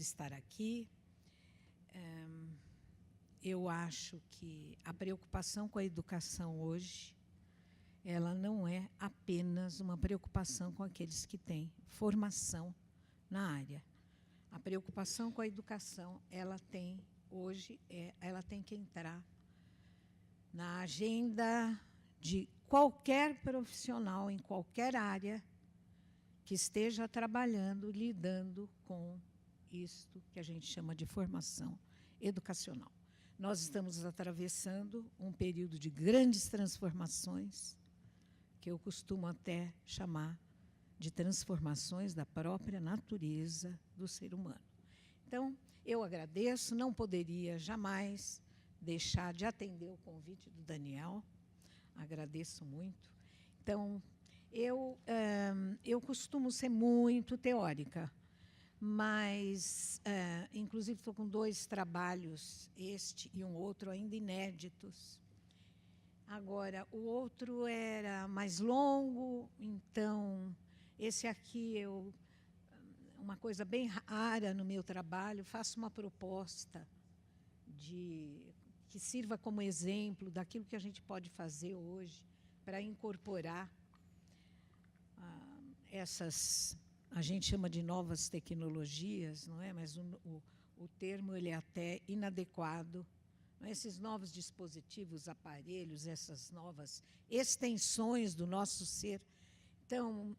estar aqui. Eu acho que a preocupação com a educação hoje, ela não é apenas uma preocupação com aqueles que têm formação na área. A preocupação com a educação, ela tem hoje, ela tem que entrar na agenda de qualquer profissional em qualquer área que esteja trabalhando, lidando com isto que a gente chama de formação educacional. Nós estamos atravessando um período de grandes transformações, que eu costumo até chamar de transformações da própria natureza do ser humano. Então, eu agradeço, não poderia jamais deixar de atender o convite do Daniel, agradeço muito. Então, eu costumo ser muito teórica, mas, inclusive, estou com 2 trabalhos, este e um outro ainda inéditos. Agora, o outro era mais longo, então, esse aqui, uma coisa bem rara no meu trabalho, faço uma proposta que sirva como exemplo daquilo que a gente pode fazer hoje para incorporar essas, a gente chama de novas tecnologias, não é? Mas o termo ele é até inadequado. Não é? Esses novos dispositivos, aparelhos, essas novas extensões do nosso ser. Então,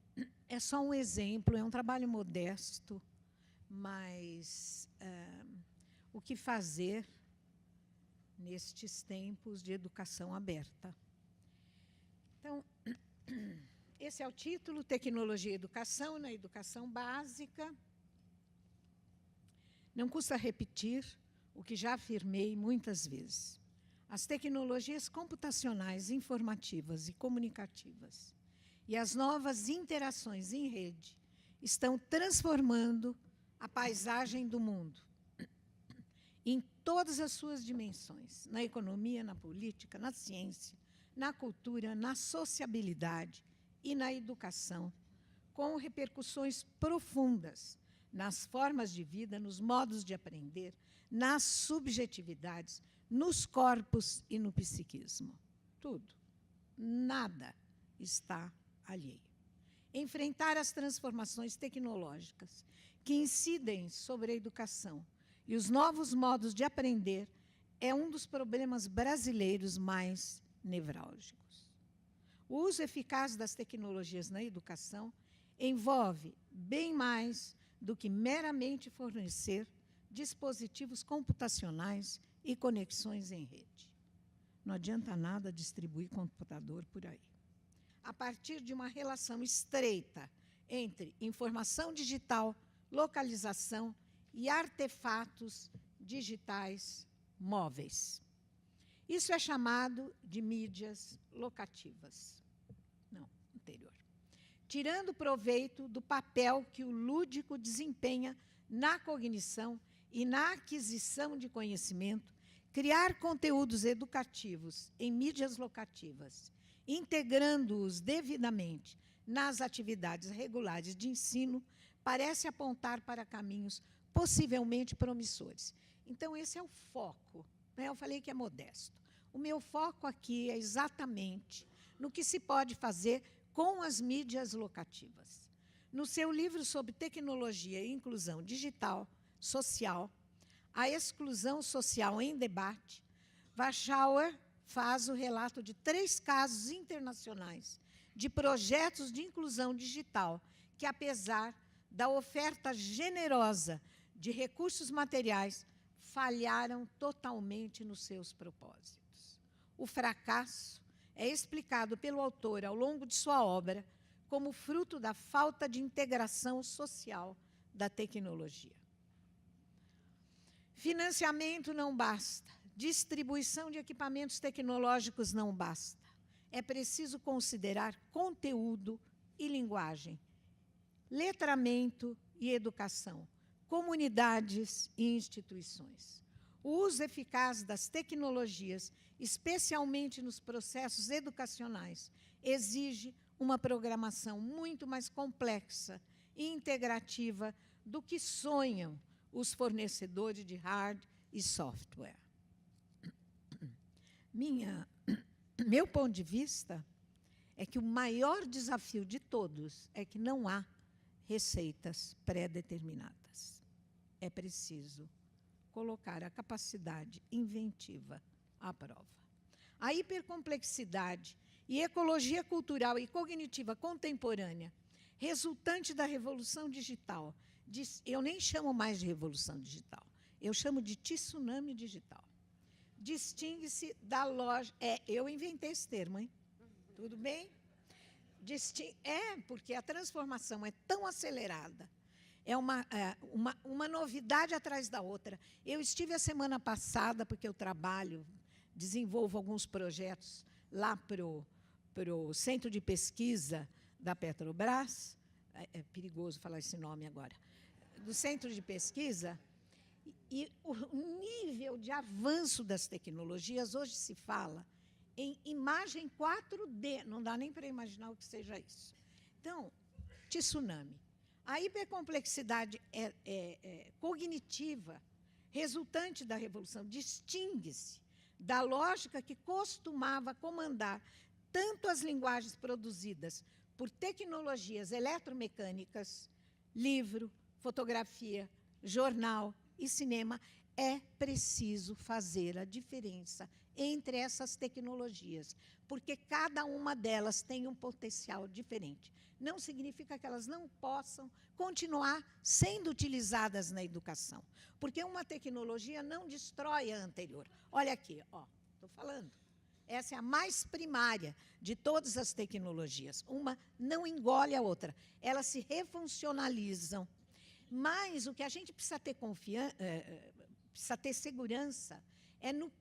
é só um exemplo, é um trabalho modesto, mas o que fazer nestes tempos de educação aberta? Então, esse é o título, Tecnologia e Educação, na educação básica. Não custa repetir o que já afirmei muitas vezes. As tecnologias computacionais, informativas e comunicativas e as novas interações em rede estão transformando a paisagem do mundo em todas as suas dimensões, na economia, na política, na ciência, na cultura, na sociabilidade e na educação, com repercussões profundas nas formas de vida, nos modos de aprender, nas subjetividades, nos corpos e no psiquismo. Tudo. Nada está alheio. Enfrentar as transformações tecnológicas que incidem sobre a educação e os novos modos de aprender é um dos problemas brasileiros mais nevrálgicos. O uso eficaz das tecnologias na educação envolve bem mais do que meramente fornecer dispositivos computacionais e conexões em rede. Não adianta nada distribuir computador por aí. A partir de uma relação estreita entre informação digital, localização e artefatos digitais móveis. Isso é chamado de mídias locativas. Não, anterior. Tirando proveito do papel que o lúdico desempenha na cognição e na aquisição de conhecimento, criar conteúdos educativos em mídias locativas, integrando-os devidamente nas atividades regulares de ensino, parece apontar para caminhos possivelmente promissores. Então, esse é o foco. Eu falei que é modesto. O meu foco aqui é exatamente no que se pode fazer com as mídias locativas. No seu livro sobre tecnologia e inclusão digital, social, a exclusão social em debate, Warschauer faz o relato de 3 casos internacionais de projetos de inclusão digital que, apesar da oferta generosa de recursos materiais, falharam totalmente nos seus propósitos. O fracasso é explicado pelo autor, ao longo de sua obra, como fruto da falta de integração social da tecnologia. Financiamento não basta, distribuição de equipamentos tecnológicos não basta. É preciso considerar conteúdo e linguagem, letramento e educação, comunidades e instituições. O uso eficaz das tecnologias, especialmente nos processos educacionais, exige uma programação muito mais complexa e integrativa do que sonham os fornecedores de hard e software. Meu ponto de vista é que o maior desafio de todos é que não há receitas pré-determinadas. É preciso colocar a capacidade inventiva à prova. A hipercomplexidade e ecologia cultural e cognitiva contemporânea, resultante da revolução digital, eu nem chamo mais de revolução digital, eu chamo de tsunami digital, distingue-se da lógica... eu inventei esse termo, hein? Tudo bem? Porque a transformação é tão acelerada, é uma novidade atrás da outra. Eu estive a semana passada, porque eu desenvolvo alguns projetos lá para o Centro de Pesquisa da Petrobras, é perigoso falar esse nome agora, do Centro de Pesquisa, e o nível de avanço das tecnologias, hoje se fala em imagem 4D, não dá nem para imaginar o que seja isso. Então, tsunami. A hipercomplexidade cognitiva, resultante da revolução, distingue-se da lógica que costumava comandar tanto as linguagens produzidas por tecnologias eletromecânicas, livro, fotografia, jornal e cinema. É preciso fazer a diferença entre essas tecnologias, porque cada uma delas tem um potencial diferente. Não significa que elas não possam continuar sendo utilizadas na educação, porque uma tecnologia não destrói a anterior. Olha aqui, estou falando. Essa é a mais primária de todas as tecnologias. Uma não engole a outra, elas se refuncionalizam. Mas o que a gente precisa ter precisa ter segurança é no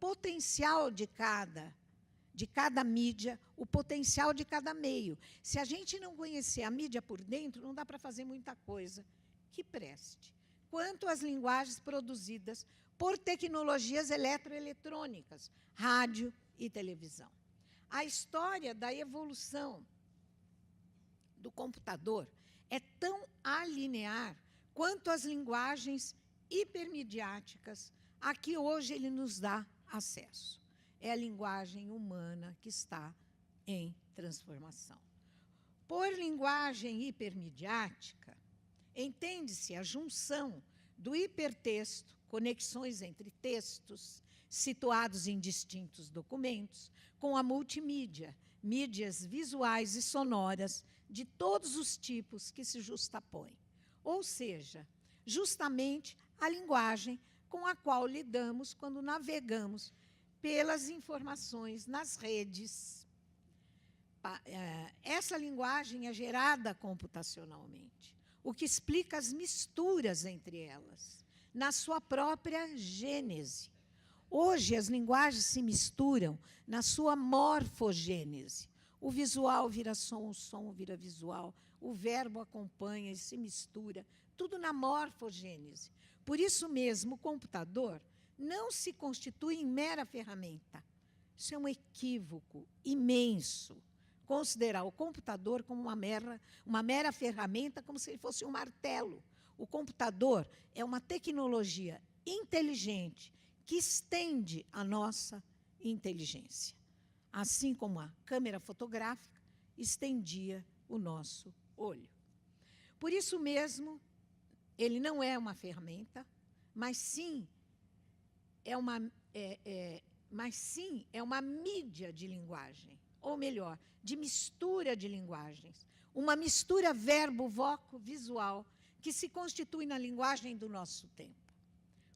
potencial de cada mídia, o potencial de cada meio. Se a gente não conhecer a mídia por dentro, não dá para fazer muita coisa que preste. Quanto às linguagens produzidas por tecnologias eletroeletrônicas, rádio e televisão. A história da evolução do computador é tão alinear quanto as linguagens hipermediáticas a que hoje ele nos dá acesso. É a linguagem humana que está em transformação. Por linguagem hipermediática, entende-se a junção do hipertexto, conexões entre textos situados em distintos documentos, com a multimídia, mídias visuais e sonoras de todos os tipos que se justapõem. Ou seja, justamente a linguagem com a qual lidamos quando navegamos pelas informações nas redes. Essa linguagem é gerada computacionalmente, o que explica as misturas entre elas, na sua própria gênese. Hoje, as linguagens se misturam na sua morfogênese. O visual vira som, o som vira visual, o verbo acompanha e se mistura, tudo na morfogênese. Por isso mesmo, o computador não se constitui em mera ferramenta. Isso é um equívoco imenso, considerar o computador como uma mera ferramenta, como se ele fosse um martelo. O computador é uma tecnologia inteligente que estende a nossa inteligência, assim como a câmera fotográfica estendia o nosso olho. Por isso mesmo, ele não é uma ferramenta, mas sim é uma mídia de linguagem, ou melhor, de mistura de linguagens, uma mistura verbo-voco-visual que se constitui na linguagem do nosso tempo,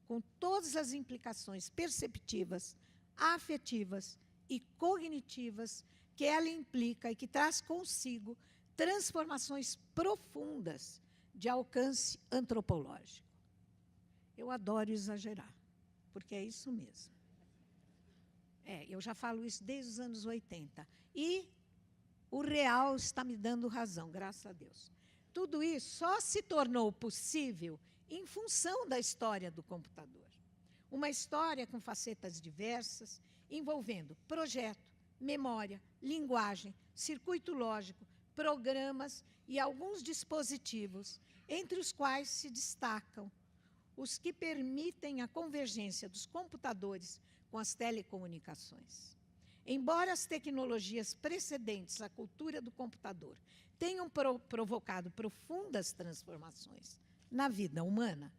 com todas as implicações perceptivas, afetivas e cognitivas que ela implica e que traz consigo transformações profundas de alcance antropológico. Eu adoro exagerar, porque é isso mesmo. Eu já falo isso desde os anos 80. E o real está me dando razão, graças a Deus. Tudo isso só se tornou possível em função da história do computador. Uma história com facetas diversas, envolvendo projeto, memória, linguagem, circuito lógico, programas e alguns dispositivos, entre os quais se destacam os que permitem a convergência dos computadores com as telecomunicações. Embora as tecnologias precedentes à cultura do computador tenham provocado profundas transformações na vida humana,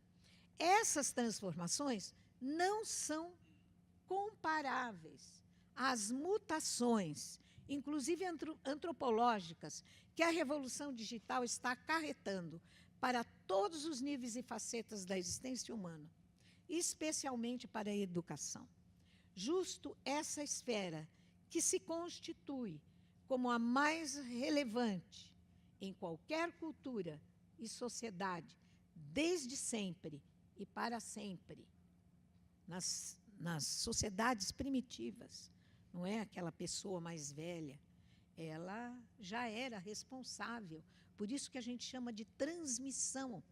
essas transformações não são comparáveis às mutações, inclusive antropológicas, que a revolução digital está acarretando para todos os níveis e facetas da existência humana, especialmente para a educação. Justo essa esfera que se constitui como a mais relevante em qualquer cultura e sociedade, desde sempre e para sempre. Nas sociedades primitivas, não é aquela pessoa mais velha, ela já era responsável. Por isso que a gente chama de transmissão.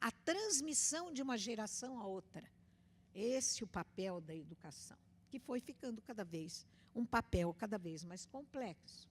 A transmissão de uma geração a outra. Esse é o papel da educação, que foi ficando um papel cada vez mais complexo.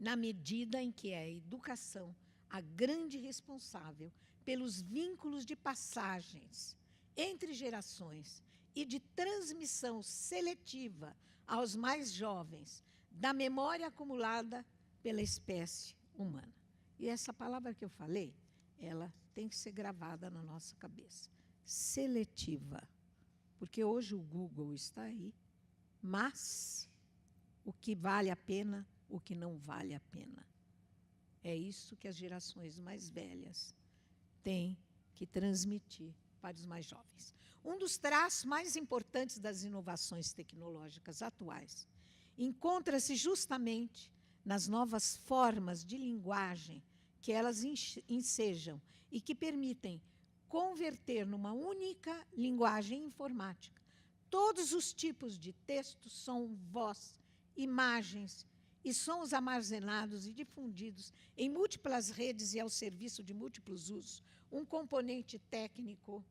Na medida em que é a educação a grande responsável pelos vínculos de passagens entre gerações e de transmissão seletiva aos mais jovens da memória acumulada pela espécie humana. E essa palavra que eu falei, ela tem que ser gravada na nossa cabeça. Seletiva. Porque hoje o Google está aí, mas o que vale a pena, o que não vale a pena. É isso que as gerações mais velhas têm que transmitir para os mais jovens. Um dos traços mais importantes das inovações tecnológicas atuais encontra-se justamente nas novas formas de linguagem que elas ensejam e que permitem converter numa única linguagem informática todos os tipos de texto, som, voz, imagens e sons armazenados e difundidos em múltiplas redes e ao serviço de múltiplos usos, um componente técnico,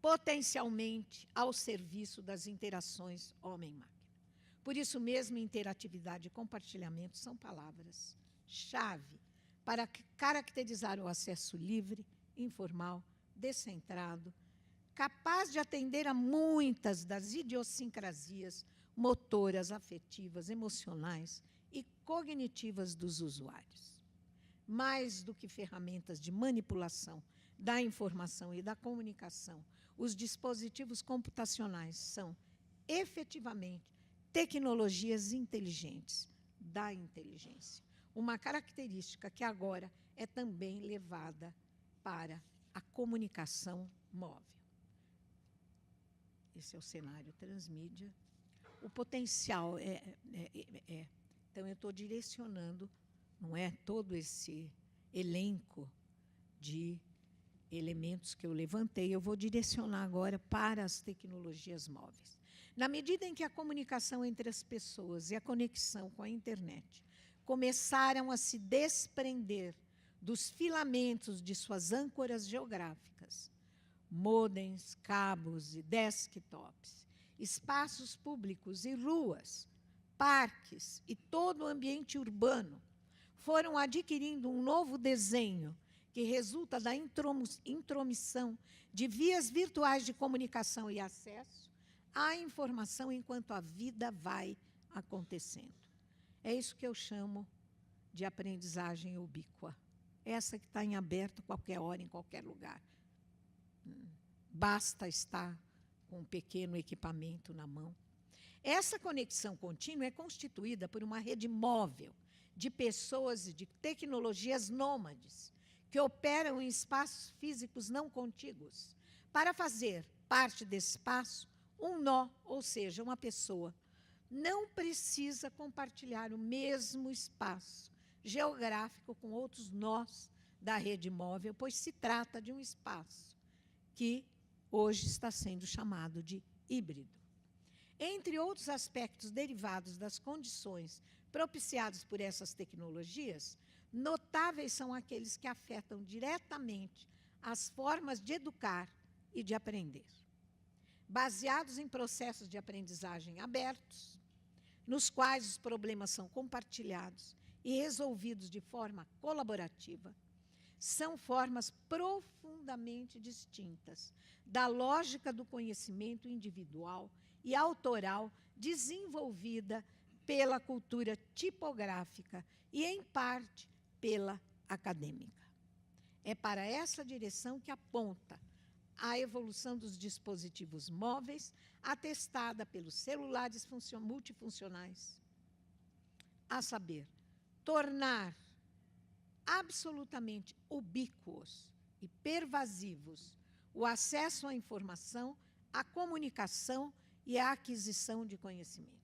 potencialmente ao serviço das interações homem-máquina. Por isso mesmo, interatividade e compartilhamento são palavras-chave para caracterizar o acesso livre, informal, descentrado, capaz de atender a muitas das idiosincrasias motoras, afetivas, emocionais e cognitivas dos usuários. Mais do que ferramentas de manipulação da informação e da comunicação, os dispositivos computacionais são, efetivamente, tecnologias inteligentes da inteligência. Uma característica que agora é também levada para a comunicação móvel. Esse é o cenário transmídia. O potencial então, eu estou direcionando, não é, todo esse elenco de elementos que eu levantei, eu vou direcionar agora para as tecnologias móveis. Na medida em que a comunicação entre as pessoas e a conexão com a internet começaram a se desprender dos filamentos de suas âncoras geográficas, modems, cabos e desktops, espaços públicos e ruas, parques e todo o ambiente urbano foram adquirindo um novo desenho que resulta da intromissão de vias virtuais de comunicação e acesso à informação enquanto a vida vai acontecendo. É isso que eu chamo de aprendizagem ubíqua. Essa que está em aberto a qualquer hora, em qualquer lugar. Basta estar com um pequeno equipamento na mão. Essa conexão contínua é constituída por uma rede móvel de pessoas e de tecnologias nômades que operam em espaços físicos não contíguos. Para fazer parte desse espaço, um nó, ou seja, uma pessoa, não precisa compartilhar o mesmo espaço geográfico com outros nós da rede móvel, pois se trata de um espaço que hoje está sendo chamado de híbrido. Entre outros aspectos derivados das condições propiciadas por essas tecnologias, notáveis são aqueles que afetam diretamente as formas de educar e de aprender. Baseados em processos de aprendizagem abertos, nos quais os problemas são compartilhados e resolvidos de forma colaborativa, são formas profundamente distintas da lógica do conhecimento individual e autoral desenvolvida pela cultura tipográfica e, em parte, pela acadêmica. É para essa direção que aponta a evolução dos dispositivos móveis, atestada pelos celulares multifuncionais, a saber, tornar absolutamente ubíquos e pervasivos o acesso à informação, à comunicação e à aquisição de conhecimento.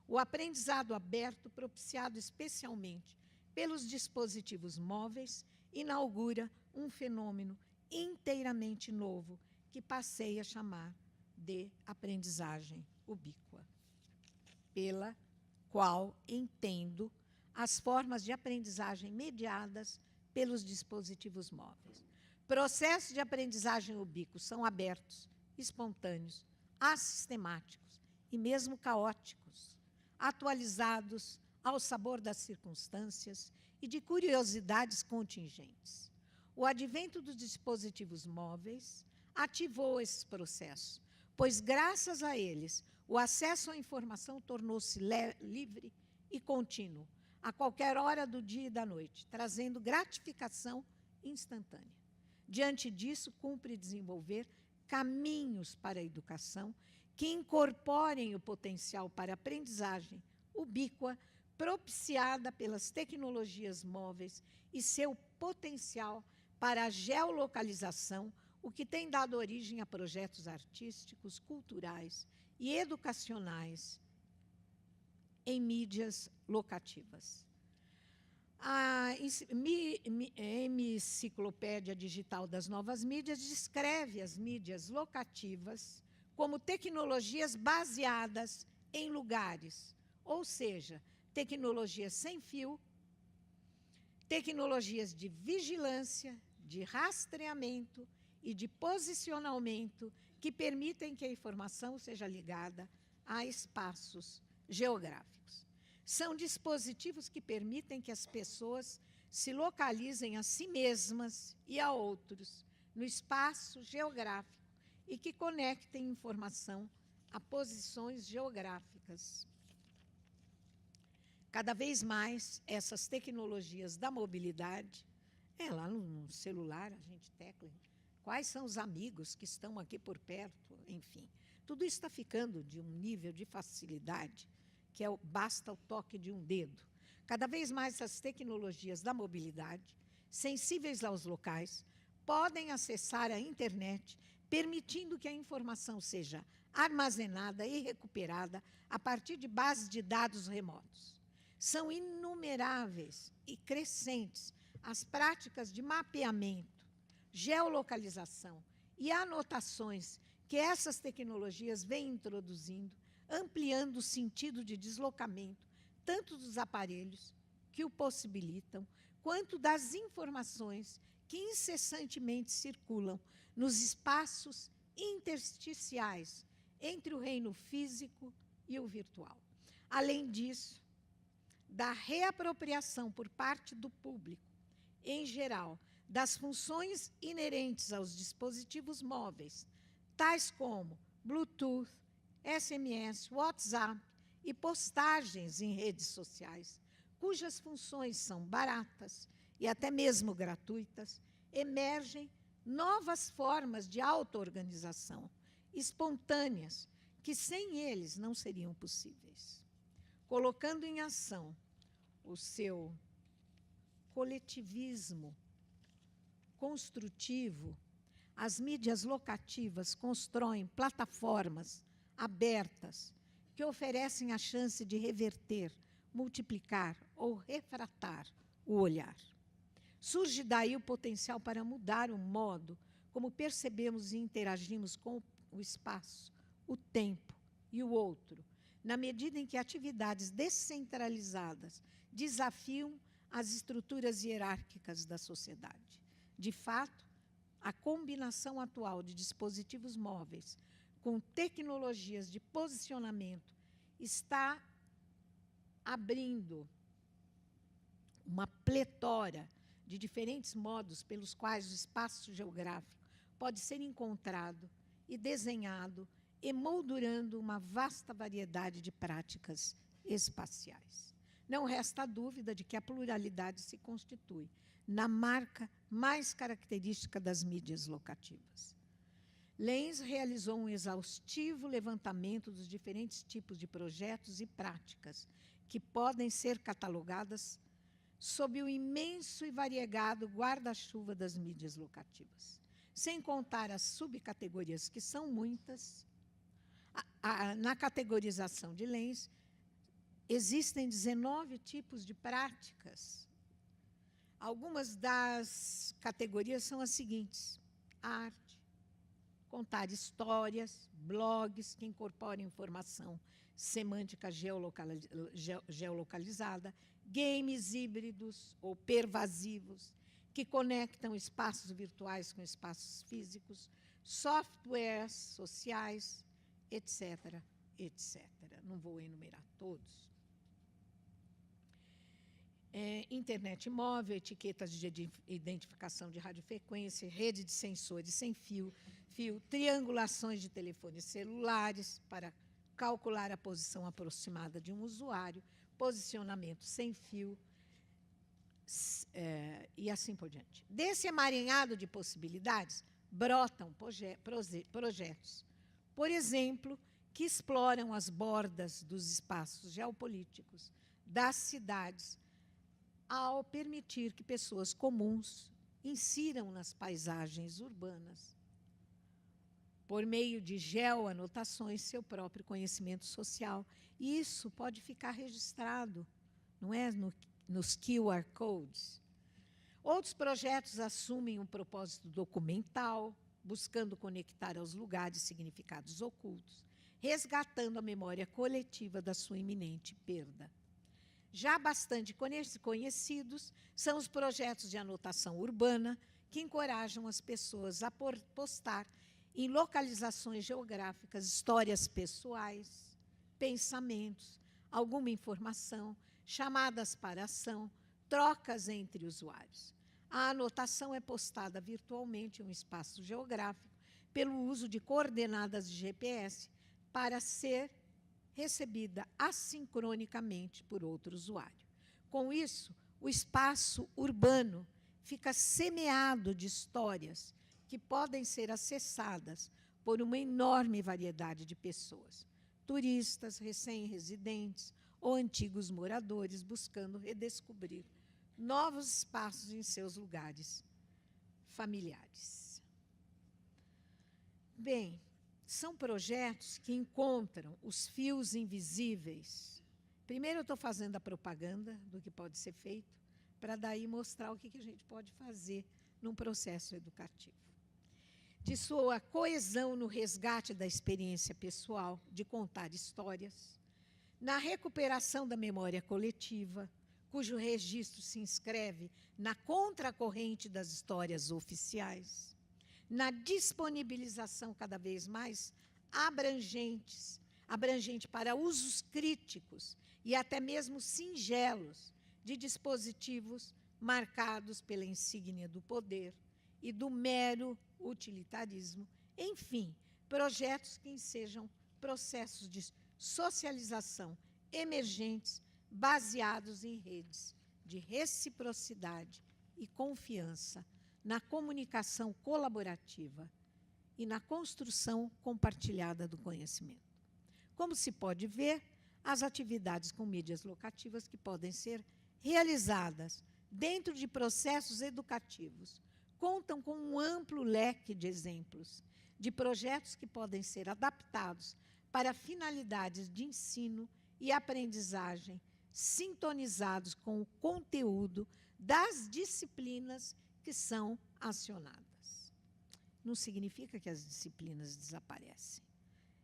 O aprendizado aberto, propiciado especialmente pelos dispositivos móveis, inaugura um fenômeno inteiramente novo que passei a chamar de aprendizagem ubíqua, pela qual entendo as formas de aprendizagem mediadas pelos dispositivos móveis. Processos de aprendizagem ubíquos são abertos, espontâneos, assistemáticos e mesmo caóticos, atualizados ao sabor das circunstâncias e de curiosidades contingentes. O advento dos dispositivos móveis ativou esses processos, pois, graças a eles, o acesso à informação tornou-se livre e contínuo, a qualquer hora do dia e da noite, trazendo gratificação instantânea. Diante disso, cumpre desenvolver caminhos para a educação que incorporem o potencial para aprendizagem ubíqua propiciada pelas tecnologias móveis e seu potencial para a geolocalização, o que tem dado origem a projetos artísticos, culturais e educacionais em mídias locativas. A Enciclopédia Digital das Novas Mídias descreve as mídias locativas como tecnologias baseadas em lugares, ou seja, tecnologias sem fio, tecnologias de vigilância, de rastreamento e de posicionamento que permitem que a informação seja ligada a espaços geográficos. São dispositivos que permitem que as pessoas se localizem a si mesmas e a outros no espaço geográfico e que conectem informação a posições geográficas. Cada vez mais, essas tecnologias da mobilidade, lá no celular a gente tecla quais são os amigos que estão aqui por perto, enfim. Tudo isso está ficando de um nível de facilidade que basta o toque de um dedo. Cada vez mais essas tecnologias da mobilidade, sensíveis aos locais, podem acessar a internet, permitindo que a informação seja armazenada e recuperada a partir de bases de dados remotos. São inumeráveis e crescentes as práticas de mapeamento, geolocalização e anotações que essas tecnologias vêm introduzindo, ampliando o sentido de deslocamento, tanto dos aparelhos que o possibilitam, quanto das informações que incessantemente circulam nos espaços intersticiais entre o reino físico e o virtual. Além disso, da reapropriação por parte do público, em geral, das funções inerentes aos dispositivos móveis, tais como Bluetooth, SMS, WhatsApp e postagens em redes sociais, cujas funções são baratas e até mesmo gratuitas, emergem novas formas de auto-organização, espontâneas, que sem eles não seriam possíveis. Colocando em ação o seu coletivismo construtivo, as mídias locativas constroem plataformas abertas que oferecem a chance de reverter, multiplicar ou refratar o olhar. Surge daí o potencial para mudar o modo como percebemos e interagimos com o espaço, o tempo e o outro, na medida em que atividades descentralizadas desafiam as estruturas hierárquicas da sociedade. De fato, a combinação atual de dispositivos móveis com tecnologias de posicionamento está abrindo uma pletora de diferentes modos pelos quais o espaço geográfico pode ser encontrado e desenhado, emoldurando uma vasta variedade de práticas espaciais. Não resta dúvida de que a pluralidade se constitui na marca mais característica das mídias locativas. Lenz realizou um exaustivo levantamento dos diferentes tipos de projetos e práticas que podem ser catalogadas sob o imenso e variegado guarda-chuva das mídias locativas. Sem contar as subcategorias, que são muitas, na categorização de Lenz, existem 19 tipos de práticas. Algumas das categorias são as seguintes: arte, contar histórias, blogs que incorporam informação semântica geolocalizada, games híbridos ou pervasivos, que conectam espaços virtuais com espaços físicos, softwares sociais, etc., etc. Não vou enumerar todos. Internet móvel, etiquetas de identificação de radiofrequência, rede de sensores sem fio, triangulações de telefones celulares para calcular a posição aproximada de um usuário, posicionamento sem fio, e assim por diante. Desse emaranhado de possibilidades, brotam projetos, por exemplo, que exploram as bordas dos espaços geopolíticos das cidades, ao permitir que pessoas comuns insiram nas paisagens urbanas, por meio de geoanotações, seu próprio conhecimento social. E isso pode ficar registrado, não é, nos QR Codes. Outros projetos assumem um propósito documental, buscando conectar aos lugares significados ocultos, resgatando a memória coletiva da sua iminente perda. Já bastante conhecidos são os projetos de anotação urbana, que encorajam as pessoas a postar em localizações geográficas histórias pessoais, pensamentos, alguma informação, chamadas para ação, trocas entre usuários. A anotação é postada virtualmente em um espaço geográfico pelo uso de coordenadas de GPS para ser recebida assincronicamente por outro usuário. Com isso, o espaço urbano fica semeado de histórias que podem ser acessadas por uma enorme variedade de pessoas, turistas, recém-residentes ou antigos moradores buscando redescobrir novos espaços em seus lugares familiares. Bem, são projetos que encontram os fios invisíveis. Primeiro eu estou fazendo a propaganda do que pode ser feito, para daí mostrar o que a gente pode fazer num processo educativo. De sua coesão no resgate da experiência pessoal, de contar histórias, na recuperação da memória coletiva, cujo registro se inscreve na contracorrente das histórias oficiais, na disponibilização cada vez mais abrangente para usos críticos e até mesmo singelos de dispositivos marcados pela insígnia do poder e do mero utilitarismo. Enfim, projetos que sejam processos de socialização emergentes baseados em redes de reciprocidade e confiança, na comunicação colaborativa e na construção compartilhada do conhecimento. Como se pode ver, as atividades com mídias locativas que podem ser realizadas dentro de processos educativos contam com um amplo leque de exemplos de projetos que podem ser adaptados para finalidades de ensino e aprendizagem sintonizados com o conteúdo das disciplinas que são acionadas. Não significa que as disciplinas desaparecem.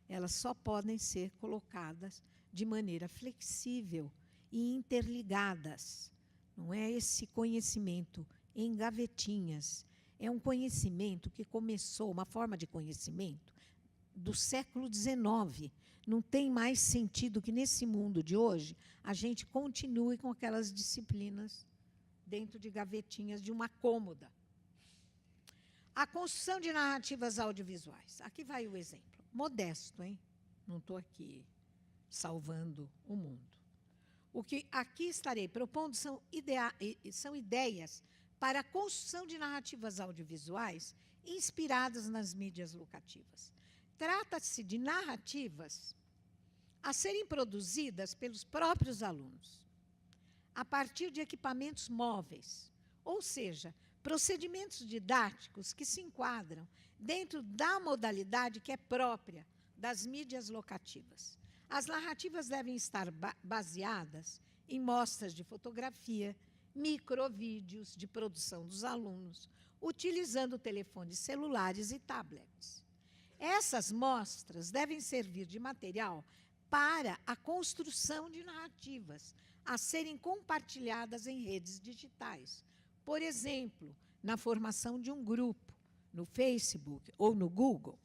Elas só podem ser colocadas de maneira flexível e interligadas. Não é esse conhecimento em gavetinhas. É um conhecimento que começou, uma forma de conhecimento do século XIX. Não tem mais sentido que, nesse mundo de hoje, a gente continue com aquelas disciplinas dentro de gavetinhas de uma cômoda. A construção de narrativas audiovisuais. Aqui vai o exemplo. Modesto, hein? Não estou aqui salvando o mundo. O que aqui estarei propondo são ideias para a construção de narrativas audiovisuais inspiradas nas mídias locativas. Trata-se de narrativas a serem produzidas pelos próprios alunos, a partir de equipamentos móveis, ou seja, procedimentos didáticos que se enquadram dentro da modalidade que é própria das mídias locativas. As narrativas devem estar baseadas em mostras de fotografia, microvídeos de produção dos alunos, utilizando telefones celulares e tablets. Essas mostras devem servir de material para a construção de narrativas a serem compartilhadas em redes digitais. Por exemplo, na formação de um grupo, no Facebook ou no Google.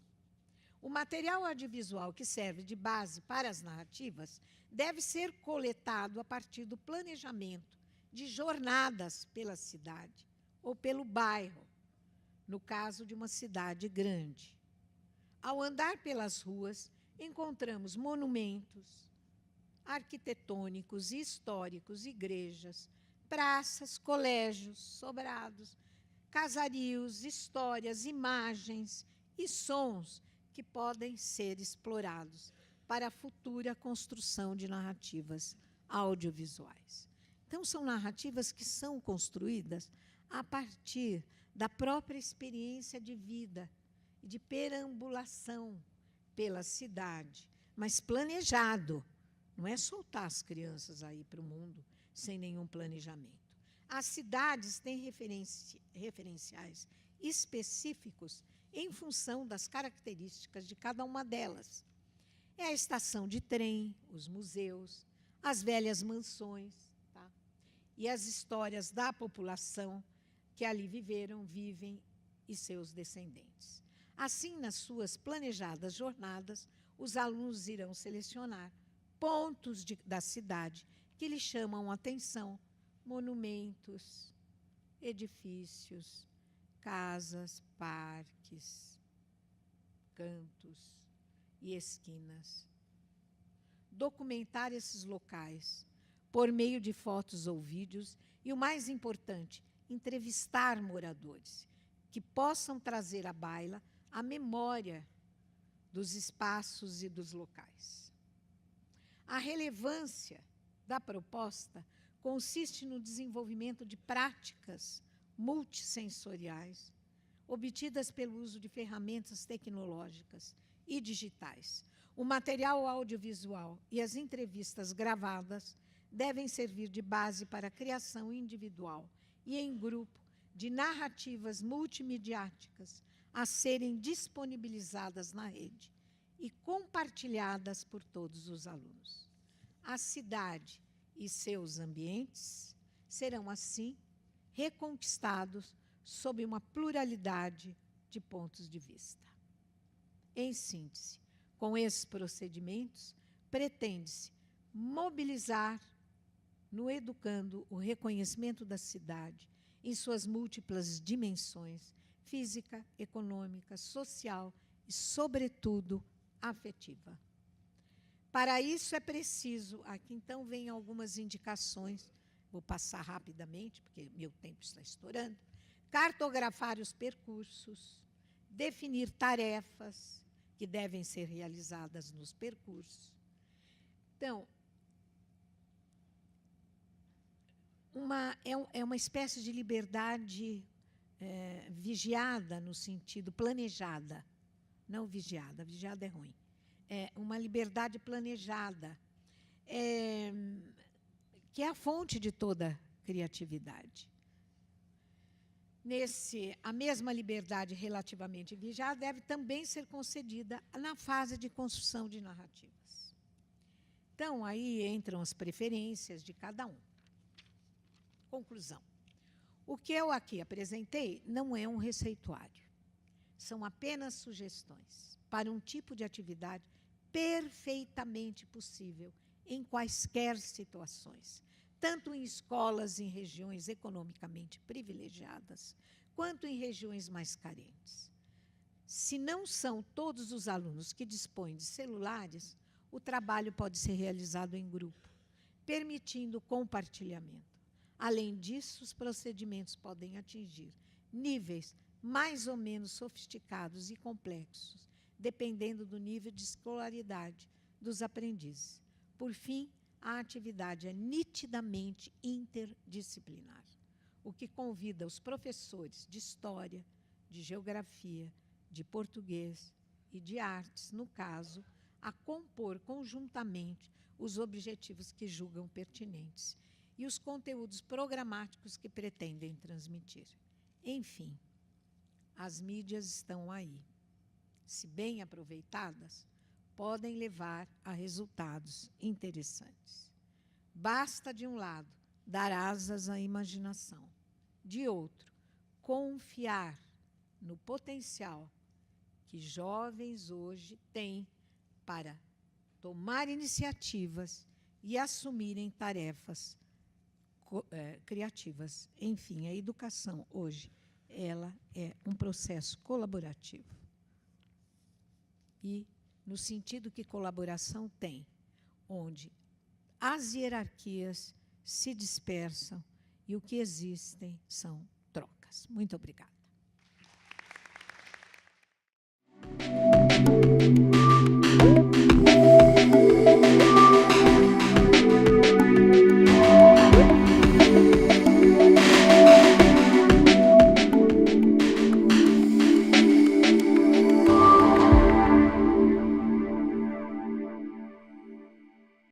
O material audiovisual que serve de base para as narrativas deve ser coletado a partir do planejamento de jornadas pela cidade ou pelo bairro, no caso de uma cidade grande. Ao andar pelas ruas, encontramos monumentos arquitetônicos e históricos, igrejas, praças, colégios, sobrados, casarios, histórias, imagens e sons que podem ser explorados para a futura construção de narrativas audiovisuais. Então, são narrativas que são construídas a partir da própria experiência de vida e de perambulação pela cidade, mas planejado. Não é soltar as crianças aí para o mundo sem nenhum planejamento. As cidades têm referenciais específicos em função das características de cada uma delas. É a estação de trem, os museus, as velhas mansões, tá? E as histórias da população que ali viveram, vivem e seus descendentes. Assim, nas suas planejadas jornadas, os alunos irão selecionar pontos da cidade que lhes chamam a atenção, monumentos, edifícios, casas, parques, cantos e esquinas. Documentar esses locais por meio de fotos ou vídeos e, o mais importante, entrevistar moradores que possam trazer à baila a memória dos espaços e dos locais. A relevância da proposta consiste no desenvolvimento de práticas multissensoriais obtidas pelo uso de ferramentas tecnológicas e digitais. O material audiovisual e as entrevistas gravadas devem servir de base para a criação individual e em grupo de narrativas multimediáticas a serem disponibilizadas na rede e compartilhadas por todos os alunos. A cidade e seus ambientes serão, assim, reconquistados sob uma pluralidade de pontos de vista. Em síntese, com esses procedimentos, pretende-se mobilizar no educando o reconhecimento da cidade em suas múltiplas dimensões, física, econômica, social e, sobretudo, afetiva. Para isso é preciso, aqui então vem algumas indicações, vou passar rapidamente, porque meu tempo está estourando, cartografar os percursos, definir tarefas que devem ser realizadas nos percursos. Então, é uma espécie de liberdade vigiada, no sentido planejada, não vigiada, vigiada é ruim. É uma liberdade planejada, que é a fonte de toda criatividade. A mesma liberdade relativamente vigiada deve também ser concedida na fase de construção de narrativas. Então, aí entram as preferências de cada um. Conclusão. O que eu aqui apresentei não é um receituário. São apenas sugestões. para um tipo de atividade perfeitamente possível em quaisquer situações, tanto em escolas em regiões economicamente privilegiadas, quanto em regiões mais carentes. Se não são todos os alunos que dispõem de celulares, o trabalho pode ser realizado em grupo, permitindo compartilhamento. Além disso, os procedimentos podem atingir níveis mais ou menos sofisticados e complexos, dependendo do nível de escolaridade dos aprendizes. Por fim, a atividade é nitidamente interdisciplinar, o que convida os professores de história, de geografia, de português e de artes, no caso, a compor conjuntamente os objetivos que julgam pertinentes e os conteúdos programáticos que pretendem transmitir. Enfim, as mídias estão aí. Se bem aproveitadas, podem levar a resultados interessantes. Basta, de um lado, dar asas à imaginação. De outro, confiar no potencial que jovens hoje têm para tomar iniciativas e assumirem tarefas criativas. Enfim, a educação hoje, ela é um processo colaborativo. E no sentido que colaboração tem, onde as hierarquias se dispersam e o que existem são trocas. Muito obrigada.